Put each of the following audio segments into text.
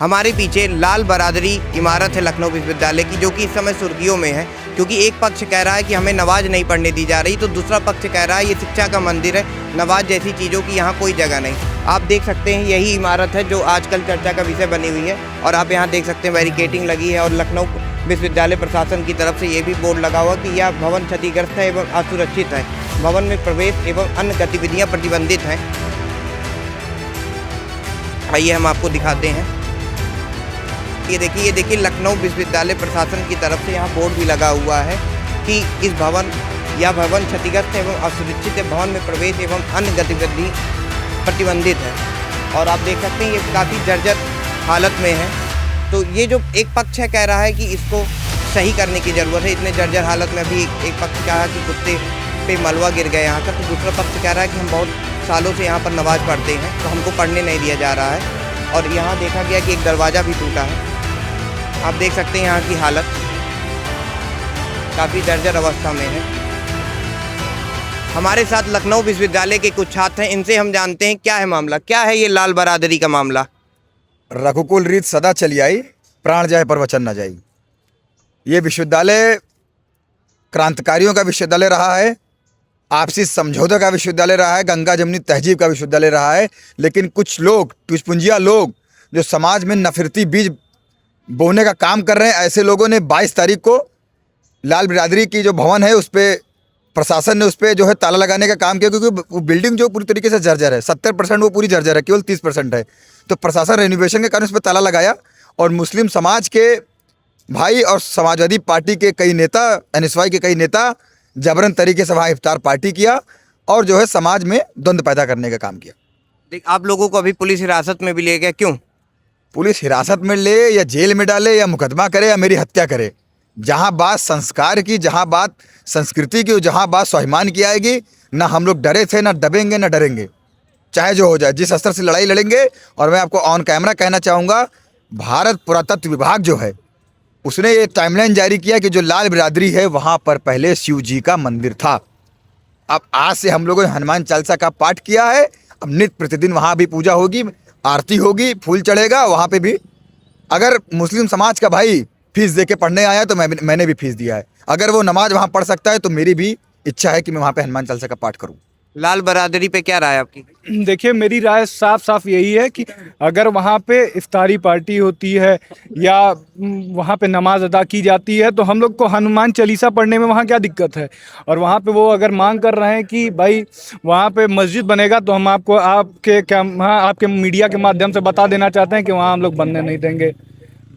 हमारे पीछे लाल बरादरी इमारत है लखनऊ विश्वविद्यालय की, जो कि इस समय सुर्खियों में है, क्योंकि एक पक्ष कह रहा है कि हमें नमाज नहीं पढ़ने दी जा रही, तो दूसरा पक्ष कह रहा है ये शिक्षा का मंदिर है, नमाज जैसी चीज़ों की यहाँ कोई जगह नहीं। आप देख सकते हैं यही इमारत है जो आजकल चर्चा का विषय बनी हुई है, और आप यहाँ देख सकते हैं बैरिकेडिंग लगी है, और लखनऊ विश्वविद्यालय प्रशासन की तरफ से ये भी बोर्ड लगा हुआ कि यह भवन क्षतिग्रस्त है एवं असुरक्षित है, भवन में प्रवेश एवं अन्य गतिविधियाँ प्रतिबंधित हैं। आइए हम आपको दिखाते हैं। ये देखिए लखनऊ विश्वविद्यालय प्रशासन की तरफ से यहाँ बोर्ड भी लगा हुआ है कि इस भवन क्षतिग्रस्त एवं असुरक्षित है, भवन में प्रवेश एवं अन्य गतिविधि प्रतिबंधित है। और आप देख सकते हैं ये काफ़ी जर्जर हालत में है। तो ये जो एक पक्ष है कह रहा है कि इसको सही करने की ज़रूरत है, इतने जर्जर हालत में भी एक पक्ष कहा कि कुत्ते पे मलबा गिर गया यहाँ का, तो दूसरा पक्ष कह रहा है कि हम बहुत सालों से यहाँ पर नमाज़ पढ़ते हैं तो हमको पढ़ने नहीं दिया जा रहा है। और यहाँ देखा गया कि एक दरवाज़ा भी टूटा है। आप देख सकते हैं यहाँ की हालत काफ़ी जर्जर अवस्था में है। हमारे साथ लखनऊ विश्वविद्यालय के कुछ छात्र हैं, इनसे हम जानते हैं क्या है मामला, क्या है ये लाल बरादरी का मामला। रघुकुल रीत सदा चली आई, प्राण जाए पर वचन न जाई। ये विश्वविद्यालय क्रांतिकारियों का विश्वविद्यालय रहा है, आपसी समझौते का विश्वविद्यालय रहा है, गंगा जमुनी तहजीब का विश्वविद्यालय रहा है। लेकिन कुछ लोग, टुचपुंजिया लोग जो समाज में नफरती बीज बोने का काम कर रहे हैं, ऐसे लोगों ने 22 तारीख को लाल बिरादरी की जो भवन है उस पर प्रशासन ने उस पर जो है ताला लगाने का काम किया, क्योंकि वो बिल्डिंग जो पूरी तरीके से जर्जर है, 70% वो पूरी जर्जर है, केवल 30% है। तो प्रशासन रेनोवेशन के कारण उस पर ताला लगाया, और मुस्लिम समाज के भाई और समाजवादी पार्टी के कई नेता, NSY के कई नेता जबरन तरीके से वहाँ इफ्तार पार्टी किया और जो है समाज में द्वंद्व पैदा करने का काम किया। आप लोगों को अभी पुलिस हिरासत में भी ले गया, क्यों? पुलिस हिरासत में ले या जेल में डाले या मुकदमा करे या मेरी हत्या करे, जहाँ बात संस्कार की, जहाँ बात संस्कृति की, जहाँ बात स्वाभिमान की आएगी, ना हम लोग डरे थे, ना दबेंगे, ना डरेंगे, चाहे जो हो जाए, जिस अस्त्र से लड़ाई लड़ेंगे। और मैं आपको ऑन कैमरा कहना चाहूँगा, भारत पुरातत्व विभाग जो है उसने ये टाइमलाइन जारी किया कि जो लाल बिरादरी है वहाँ पर पहले शिव जी का मंदिर था। अब आज से हम लोगों ने हनुमान चालीसा का पाठ किया है, अब नित्य प्रतिदिन वहाँ भी पूजा होगी, आरती होगी, फूल चढ़ेगा वहाँ पे भी। अगर मुस्लिम समाज का भाई फीस दे के पढ़ने आया तो मैंने भी फीस दिया है। अगर वो नमाज वहाँ पढ़ सकता है तो मेरी भी इच्छा है कि मैं वहाँ पे हनुमान चालीसा का पाठ करूँ। लाल बरादरी पे क्या राय आपकी? देखिए, मेरी राय साफ साफ यही है कि अगर वहाँ पे इफ्तारी पार्टी होती है या वहाँ पे नमाज अदा की जाती है तो हम लोग को हनुमान चालीसा पढ़ने में वहाँ क्या दिक्कत है। और वहाँ पे वो अगर मांग कर रहे हैं कि भाई वहाँ पे मस्जिद बनेगा, तो हम आपको आपके मीडिया के माध्यम से बता देना चाहते हैं कि वहाँ हम लोग बनने नहीं देंगे।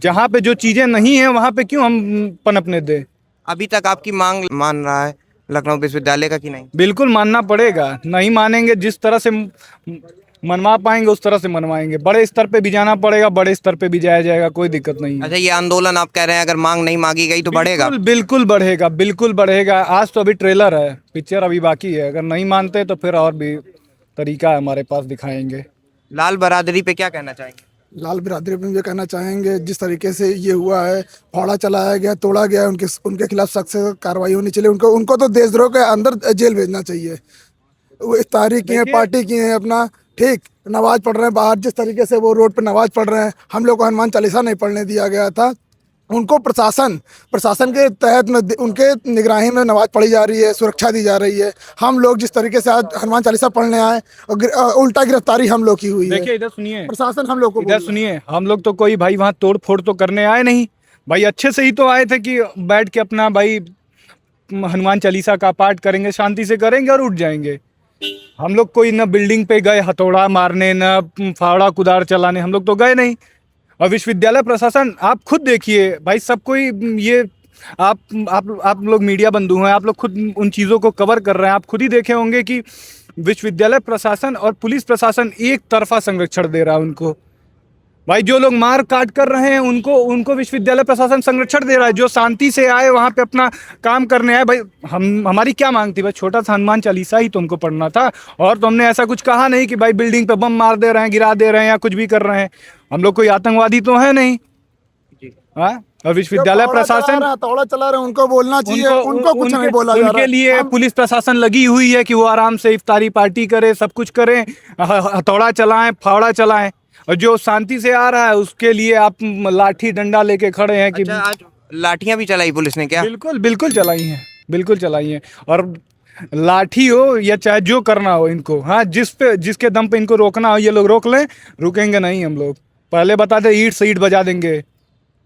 जहाँ पे जो चीज़ें नहीं हैं वहाँ पे क्यों हम पनपने दें। अभी तक आपकी मांग मान रहा है लखनऊ विश्वविद्यालय का कि नहीं? बिल्कुल मानना पड़ेगा, नहीं मानेंगे, जिस तरह से मनवा पाएंगे उस तरह से मनवाएंगे। बड़े स्तर पे भी जाना पड़ेगा, बड़े स्तर पे भी जाया जाएगा, कोई दिक्कत नहीं है। अच्छा, ये आंदोलन आप कह रहे हैं अगर मांग नहीं मांगी गई तो बढ़ेगा? बिल्कुल बढ़ेगा, बिल्कुल बढ़ेगा। आज तो अभी ट्रेलर है, पिक्चर अभी बाकी है। अगर नहीं मानते तो फिर और भी तरीका है हमारे पास, दिखाएंगे। लाल बरादरी पे क्या कहना चाहेंगे? लाल बिरादरी में ये कहना चाहेंगे, जिस तरीके से ये हुआ है, फावड़ा चलाया गया, तोड़ा गया, उनके खिलाफ सख्त से कार्रवाई होनी चाहिए। उनको तो देशद्रोह के अंदर जेल भेजना चाहिए। वो इस तारीख की है, पार्टी की है अपना, ठीक, नमाज पढ़ रहे हैं बाहर, जिस तरीके से वो रोड पे नमाज पढ़ रहे हैं। हम लोग को हनुमान चालीसा नहीं पढ़ने दिया गया था। उनको प्रशासन के तहत में उनके निगरानी में नमाज पढ़ी जा रही है, सुरक्षा दी जा रही है। हम लोग जिस तरीके से आज हनुमान चालीसा पढ़ने आए और उल्टा गिरफ्तारी हम लोग की हुई है। देखिए, इधर सुनिए, प्रशासन हम लोग को इधर सुनिए, हम लोग तो कोई भाई वहाँ तोड़ फोड़ तो करने आए नहीं भाई, अच्छे से ही तो आए थे कि बैठ के अपना भाई हनुमान चालीसा का पाठ करेंगे, शांति से करेंगे और उठ जाएंगे। हम लोग कोई न बिल्डिंग पे गए हथौड़ा मारने, न फावड़ा कुदार चलाने, हम लोग तो गए नहीं। और विश्वविद्यालय प्रशासन, आप खुद देखिए भाई, सब कोई ये आप लोग मीडिया बंधु हैं, आप लोग खुद उन चीज़ों को कवर कर रहे हैं। आप खुद ही देखे होंगे कि विश्वविद्यालय प्रशासन और पुलिस प्रशासन एक तरफा संरक्षण दे रहा है उनको। भाई जो लोग मार काट कर रहे हैं उनको विश्वविद्यालय प्रशासन संरक्षण दे रहा है। जो शांति से आए वहाँ पे अपना काम करने आए, भाई हमारी क्या मांग थी? भाई छोटा सा हनुमान चालीसा ही तुमको पढ़ना था, और तो हमने ऐसा कुछ कहा नहीं कि भाई बिल्डिंग पे बम मार दे रहे हैं, गिरा दे रहे हैं या कुछ भी कर रहे हैं। हम लोग कोई आतंकवादी तो है नहीं। हाँ, और विश्वविद्यालय प्रशासन हथौड़ा चला रहे हैं, उनको बोलना चाहिए, उनको कुछ नहीं बोला जा रहा है। उनके लिए पुलिस प्रशासन लगी हुई है कि वो आराम से इफ्तारी पार्टी करे, सब कुछ करें, हथौड़ा चलाएं, फावड़ा चलाएं। और जो शांति से आ रहा है उसके लिए आप लाठी डंडा लेके खड़े हैं कि अच्छा, आज लाठियां भी चलाई पुलिस ने क्या? बिल्कुल बिल्कुल चलाई हैं, बिल्कुल चलाई हैं। और लाठी हो या चाहे जो करना हो इनको, हाँ, जिसके दम पे इनको रोकना हो ये लोग रोक लें, रुकेंगे नहीं हम लोग। पहले बताते ईंट से ईंट बजा देंगे।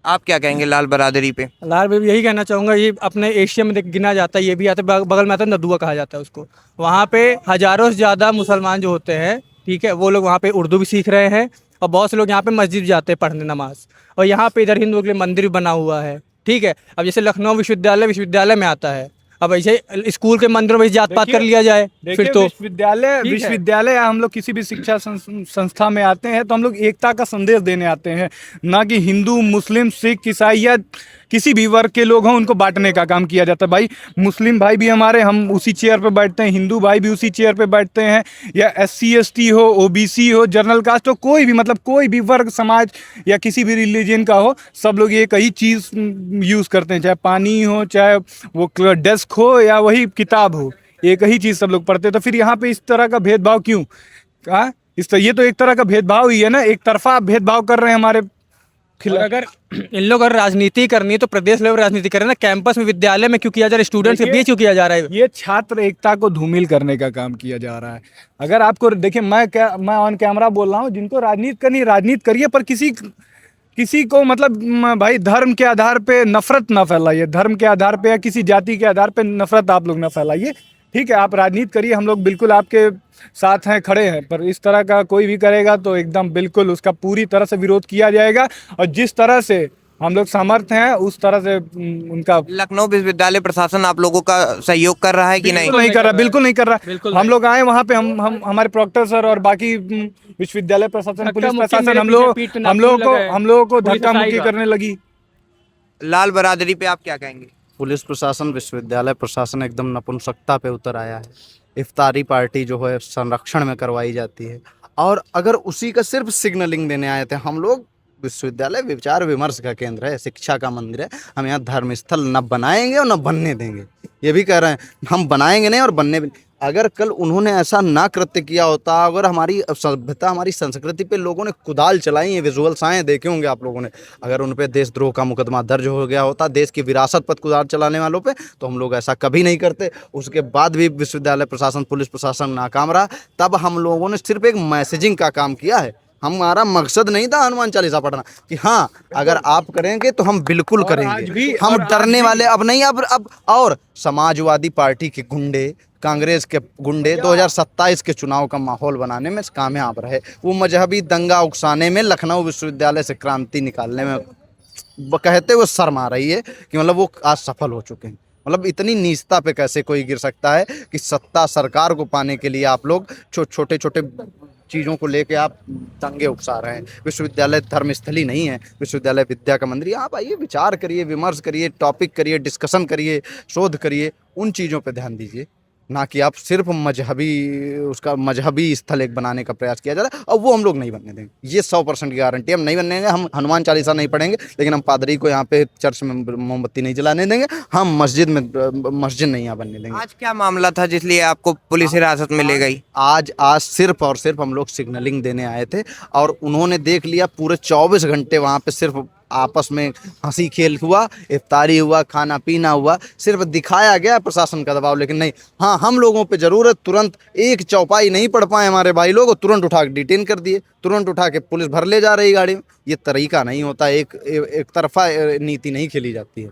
आप क्या कहेंगे लाल बरादरी पे? लाल भी यही कहना चाहूँगा, ये अपने एशिया में गिना जाता है, ये भी आता है, बगल में आता है नदुआ कहा जाता है उसको। वहाँ पे हज़ारों से ज़्यादा मुसलमान जो होते हैं, ठीक है, वो लोग वहाँ पे उर्दू भी सीख रहे हैं और बहुत से लोग यहाँ पे मस्जिद जाते हैं पढ़ने नमाज। और यहाँ पे इधर हिंदुओं के लिए मंदिर भी बना हुआ है, ठीक है। अब जैसे लखनऊ विश्वविद्यालय में आता है, अब ऐसे स्कूल के मंदिरों में जात पात कर लिया जाए फिर तो विश्वविद्यालय हम लोग किसी भी शिक्षा संस्था में आते हैं तो हम लोग एकता का संदेश देने आते हैं, ना कि हिंदू मुस्लिम सिख ईसाई या किसी भी वर्ग के लोग हों उनको बांटने का काम किया जाता है। भाई मुस्लिम भाई भी हमारे, हम उसी चेयर पे बैठते हैं, हिंदू भाई भी उसी चेयर पे बैठते हैं, या SC ST हो, OBC हो, जनरल कास्ट हो, कोई भी, मतलब कोई भी वर्ग समाज या किसी भी रिलीजन का हो, सब लोग एक ही चीज़ यूज़ करते हैं, चाहे पानी हो, चाहे वो डेस्क हो या वही किताब हो, एक ही चीज़ सब लोग पढ़ते हैं। तो फिर यहाँ पे इस तरह का भेदभाव क्यों? हाँ, ये तो एक तरह का भेदभाव ही है ना, एक तरफा भेदभाव कर रहे हैं हमारे और अगर इन लोग अगर राजनीति करनी है तो प्रदेश लेवल राजनीति करें ना, कैंपस में विद्यालय में क्यों किया जा रहा है, स्टूडेंट्स के बीच क्यों किया जा रहा है? ये छात्र एकता को धूमिल करने का काम किया जा रहा है। अगर आपको देखिए, मैं ऑन कैमरा बोल रहा हूँ, जिनको राजनीति करनी राजनीति करिए, पर किसी को मतलब भाई धर्म के आधार पे नफरत ना फैलाइए, धर्म के आधार पे या किसी जाति के आधार पे नफरत आप लोग ना फैलाइए, ठीक है। आप राजनीति करिए, हम लोग बिल्कुल आपके साथ हैं, खड़े हैं, पर इस तरह का कोई भी करेगा तो एकदम बिल्कुल उसका पूरी तरह से विरोध किया जाएगा। और जिस तरह से हम लोग समर्थ हैं उस तरह से उनका लखनऊ विश्वविद्यालय प्रशासन आप लोगों का सहयोग कर रहा है कि नहीं? नहीं कर रहा, बिल्कुल नहीं कर रहा। हम लोग आए वहाँ पे, हम हमारे प्रोक्टर सर और बाकी विश्वविद्यालय प्रशासन, पुलिस प्रशासन हम लोगों को धक्का मुक्की करने लगी। लाल बरादरी पे आप क्या कहेंगे? पुलिस प्रशासन, विश्वविद्यालय प्रशासन एकदम नपुंसकता पे उतर आया है। इफ्तारी पार्टी जो है संरक्षण में करवाई जाती है, और अगर उसी का सिर्फ सिग्नलिंग देने आए थे हम लोग। विश्वविद्यालय विचार विमर्श का केंद्र है, शिक्षा का मंदिर है, हम यहाँ धर्म स्थल न बनाएंगे और न बनने देंगे। ये भी कह रहे हैं हम बनाएंगे नहीं और बनने भी। अगर कल उन्होंने ऐसा ना कृत्य किया होता, अगर हमारी सभ्यता हमारी संस्कृति पे लोगों ने कुदाल चलाई है, विजुअल्स आए देखे होंगे आप लोगों ने, अगर उन पे देशद्रोह का मुकदमा दर्ज हो गया होता, देश की विरासत पर कुदाल चलाने वालों पे, तो हम लोग ऐसा कभी नहीं करते। उसके बाद भी विश्वविद्यालय प्रशासन, पुलिस प्रशासन नाकाम रहा। तब हम लोगों ने सिर्फ एक मैसेजिंग का काम किया है। हमारा मकसद नहीं था हनुमान चालीसा पढ़ना कि हाँ अगर आप करेंगे तो हम बिल्कुल करेंगे, हम डरने वाले अब नहीं। अब और समाजवादी पार्टी के गुंडे, कांग्रेस के गुंडे 2027 के चुनाव का माहौल बनाने में कामयाब रहे। वो मजहबी दंगा उकसाने में, लखनऊ विश्वविद्यालय से क्रांति निकालने में कहते हुए शर्म आ रही है कि मतलब वो आज सफल हो चुके हैं। मतलब इतनी नीचता पे कैसे कोई गिर सकता है कि सत्ता सरकार को पाने के लिए आप लोग छोटे छोटे चीज़ों को लेके आप दंगे उकसा रहे हैं। विश्वविद्यालय धर्मस्थली नहीं है, विश्वविद्यालय विद्या का मंदिर। आप आइए, विचार करिए, विमर्श करिए, टॉपिक करिए, डिस्कशन करिए, शोध करिए, उन चीज़ों पे ध्यान दीजिए, ना कि आप सिर्फ मजहबी स्थल एक बनाने का प्रयास किया जा रहा है। और वो हम लोग नहीं बनने देंगे, ये 100% की गारंटी। हम नहीं बनने देंगे। हम हनुमान चालीसा नहीं पढ़ेंगे, लेकिन हम पादरी को यहाँ पे चर्च में मोमबत्ती नहीं जलाने देंगे। हम मस्जिद नहीं यहाँ बनने देंगे। आज क्या मामला था जिसलिए आपको पुलिस हिरासत में ले गई? आज सिर्फ और सिर्फ हम लोग सिग्नलिंग देने आए थे, और उन्होंने देख लिया पूरे 24 घंटे वहाँ पे सिर्फ आपस में हंसी खेल हुआ, इफ्तारी हुआ, खाना पीना हुआ, सिर्फ दिखाया गया प्रशासन का दबाव। लेकिन नहीं, हाँ हम लोगों पे जरूरत, तुरंत एक चौपाई नहीं पढ़ पाए हमारे भाई लोग, तुरंत उठा के डिटेन कर दिए, तुरंत उठा के पुलिस भर ले जा रही गाड़ी में। ये तरीका नहीं होता, एक तरफा नीति नहीं खेली जाती है।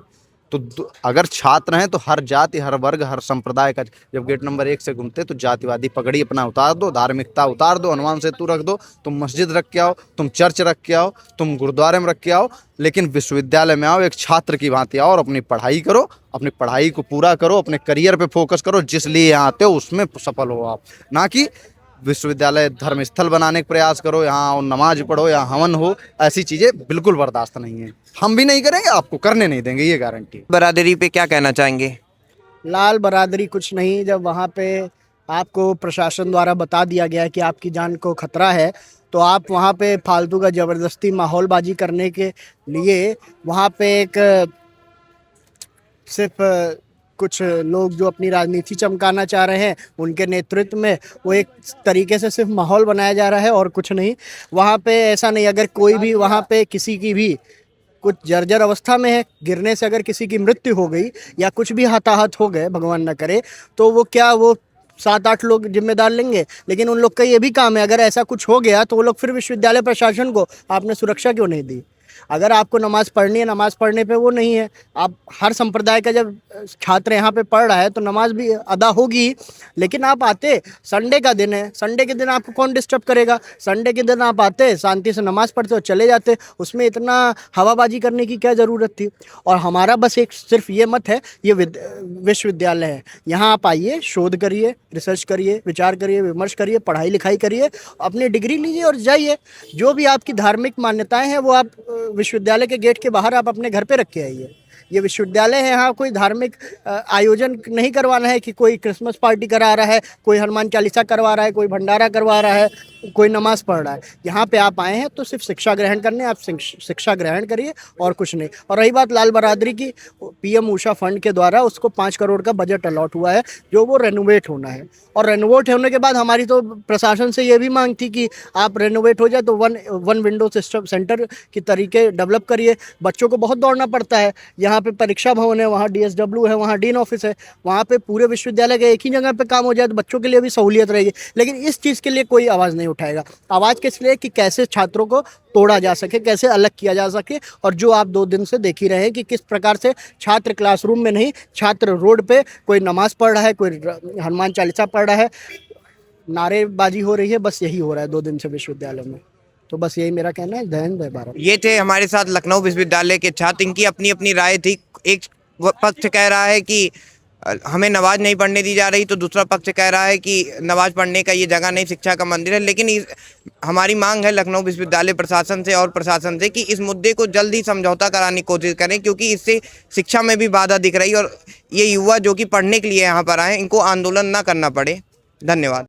तो अगर छात्र हैं तो हर जाति, हर वर्ग, हर संप्रदाय का, जब गेट नंबर 1 से घूमते तो जातिवादी पगड़ी अपना उतार दो, धार्मिकता उतार दो, हनुमान सेतु रख दो, तुम मस्जिद रख के आओ, तुम चर्च रख के आओ, तुम गुरुद्वारे में रख के आओ, लेकिन विश्वविद्यालय में आओ एक छात्र की भांति आओ और अपनी पढ़ाई करो, अपनी पढ़ाई को पूरा करो, अपने करियर पे फोकस करो, जिस लिए यहाँ आते हो उसमें सफल हो आप। ना कि विश्वविद्यालय धर्मस्थल बनाने का प्रयास करो, यहाँ नमाज पढ़ो, यहाँ हवन हो, ऐसी चीज़ें बिल्कुल बर्दाश्त नहीं है। हम भी नहीं करेंगे, आपको करने नहीं देंगे, ये गारंटी। बरादरी पे क्या कहना चाहेंगे? लाल बरादरी कुछ नहीं, जब वहाँ पे आपको प्रशासन द्वारा बता दिया गया कि आपकी जान को खतरा है, तो आप वहाँ पे फालतू का ज़बरदस्ती माहौलबाजी करने के लिए वहाँ पे एक सिर्फ कुछ लोग जो अपनी राजनीति चमकाना चाह रहे हैं उनके नेतृत्व में वो एक तरीके से सिर्फ माहौल बनाया जा रहा है और कुछ नहीं। वहाँ पे ऐसा नहीं, अगर कोई भी वहाँ पे किसी की भी कुछ जर्जर अवस्था में है, गिरने से अगर किसी की मृत्यु हो गई या कुछ भी हताहत हो गए भगवान न करे, तो वो 7-8 लोग जिम्मेदार लेंगे। लेकिन उन लोग का ये भी काम है, अगर ऐसा कुछ हो गया तो वो लोग फिर विश्वविद्यालय प्रशासन को आपने सुरक्षा क्यों नहीं दी। अगर आपको नमाज़ पढ़नी है, नमाज़ पढ़ने पे वो नहीं है। आप हर संप्रदाय का जब छात्र यहाँ पे पढ़ रहा है तो नमाज भी अदा होगी, लेकिन आप आते, संडे का दिन है, संडे के दिन आपको कौन डिस्टर्ब करेगा। संडे के दिन आप आते, शांति से नमाज़ पढ़ते और चले जाते, उसमें इतना हवाबाजी करने की क्या ज़रूरत थी। और हमारा बस एक सिर्फ ये मत है, ये विश्वविद्यालय है, यहाँ आप आइए, शोध करिए, रिसर्च करिए, विचार करिए, विमर्श करिए, पढ़ाई लिखाई करिए, अपनी डिग्री लीजिए और जाइए। जो भी आपकी धार्मिक मान्यताएं हैं वो आप विश्वविद्यालय के गेट के बाहर आप अपने घर पे रख के आइए। ये विश्वविद्यालय है, यहाँ कोई धार्मिक आयोजन नहीं करवाना है कि कोई क्रिसमस पार्टी करा रहा है, कोई हनुमान चालीसा करवा रहा है, कोई भंडारा करवा रहा है, कोई नमाज पढ़ रहा है। यहाँ पे आप आए हैं तो सिर्फ शिक्षा ग्रहण करने, आप शिक्षा ग्रहण करिए और कुछ नहीं। और रही बात लाल बहादुरी की, पीएम ऊषा फंड के द्वारा उसको 5 करोड़ का बजट अलॉट हुआ है, जो वो रेनोवेट होना है। और रेनोवेट होने के बाद हमारी तो प्रशासन से ये भी मांग थी कि आप रेनोवेट हो जाए तो वन विंडो सिस्टम सेंटर की तरीके डेवलप करिए। बच्चों को बहुत दौड़ना पड़ता है, यहाँ पे परीक्षा भवन है, वहाँ DSW है, वहाँ डीन ऑफिस है, वहाँ पे पूरे विश्वविद्यालय के एक ही जगह पे काम हो जाए तो बच्चों के लिए भी सहूलियत रहेगी। लेकिन इस चीज़ के लिए कोई आवाज़ नहीं उठाएगा। आवाज़ किस लिए कि कैसे छात्रों को तोड़ा जा सके, कैसे अलग किया जा सके। और जो आप 2 दिन से देख ही रहे हैं कि किस प्रकार से छात्र क्लासरूम में नहीं, छात्र रोड पे, कोई नमाज़ पढ़ रहा है, कोई हनुमान चालीसा पढ़ रहा है, नारेबाजी हो रही है। बस यही हो रहा है 2 दिन से विश्वविद्यालय में। तो बस यही मेरा कहना है। जय हिंद, जय भारत। ये थे हमारे साथ लखनऊ विश्वविद्यालय के छात्र, इनकी अपनी अपनी राय थी। एक पक्ष कह रहा है कि हमें नमाज नहीं पढ़ने दी जा रही, तो दूसरा पक्ष कह रहा है कि नमाज पढ़ने का ये जगह नहीं, शिक्षा का मंदिर है। लेकिन हमारी मांग है लखनऊ विश्वविद्यालय प्रशासन से और प्रशासन से कि इस मुद्दे को जल्द ही समझौता कराने की कोशिश करें, क्योंकि इससे शिक्षा में भी बाधा दिख रही है और ये युवा जो कि पढ़ने के लिए यहाँ पर आए, इनको आंदोलन ना करना पड़े। धन्यवाद।